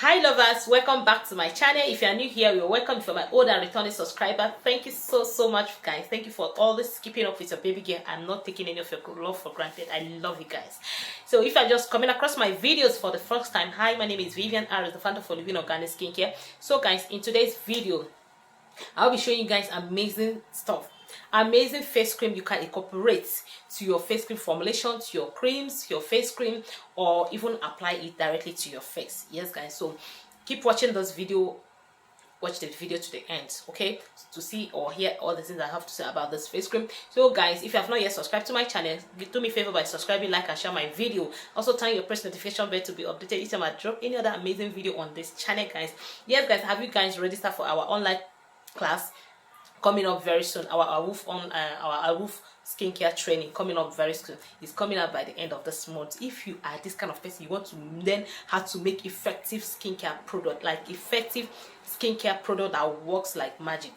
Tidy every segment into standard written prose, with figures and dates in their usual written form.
Hi lovers, welcome back to my channel. If you are new here, you're welcome. If you're my old and returning subscriber, thank you so much guys. Thank you for always keeping up with your baby girl. I'm not taking any of your love for granted. I love you guys. So if you're just coming across my videos for the first time, hi, my name is Vivian Aris, the founder for Living Organic Skincare. So guys, in today's video I'll be showing you guys amazing stuff, amazing face cream you can incorporate to your face cream formulation, to your creams, your face cream, or even apply it directly to your face. Yes guys, so keep watching this video, watch the video to the end, okay, to see or hear all the things I have to say about this face cream. So guys, if you have not yet subscribed to my channel, do me a favor by subscribing, like and share my video. Also turn your press notification bell to be updated each time I drop any other amazing video on this channel guys. Yes guys, have you guys registered for our online class coming up very soon? Our Awoof skincare training coming up very soon. It's coming up by the end of this month. If you are this kind of person, you want to learn how to make effective skincare product, like effective skincare product that works like magic,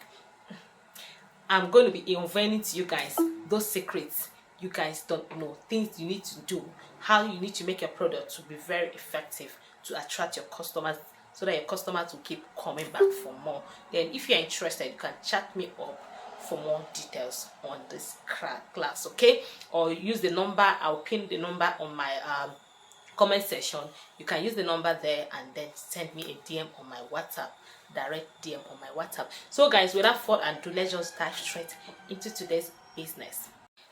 I'm going to be unveiling to you guys those secrets you guys don't know, things you need to do, how you need to make your product to be very effective to attract your customers, so that your customers will keep coming back for more. Then if you're interested, you can chat me up for more details on this class, okay? Or use the number, I'll pin the number on my comment section. You can use the number there and then send me a DM on my WhatsApp, direct DM on my WhatsApp. So guys, without further ado, let's just dive straight into today's business.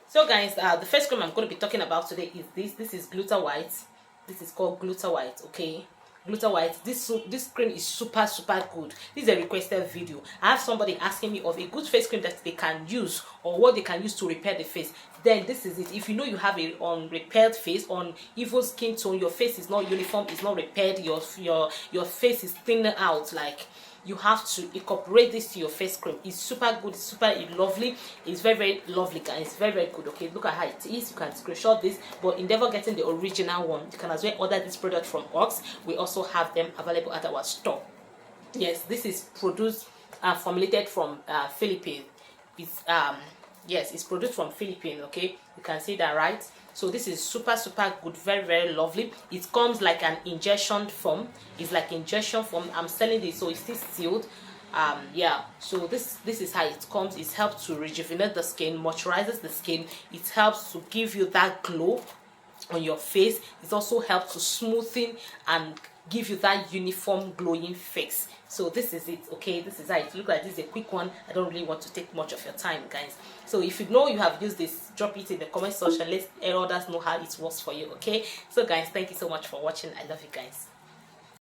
So guys, the first cream I'm going to be talking about today is this is Gluta White. This is called Gluta White, okay? Gluta White. This cream is super good. This is a requested video. I have somebody asking me of a good face cream that they can use, or what they can use to repair the face. Then this is it. If you know you have a repaired face, on evil skin tone, your face is not uniform, it's not repaired, your face is thinning out, like, you have to incorporate this to your face cream. It's super good, it's super lovely, it's very lovely guys, it's very good. Okay, look at how it is. You can screenshot this, but endeavor getting the original one. You can as well order this product from us. We also have them available at our store. Yes, this is produced formulated from Philippines. It's yes, it's produced from Philippines. Okay, you can see that, right? So this is super good, very lovely. It comes like an injection form. It's like injection form. I'm selling this, so it's still sealed. Yeah, so this is how it comes. It helps to rejuvenate the skin, moisturizes the skin. It helps to give you that glow on your face. It also helps to smoothen and give you that uniform glowing face. So this is it, okay? This is how it looks like. This is a quick one. I don't really want to take much of your time guys. So if you know you have used this, drop it in the comment section. Let others know how it works for you, okay? So guys, thank you so much for watching. I love you guys.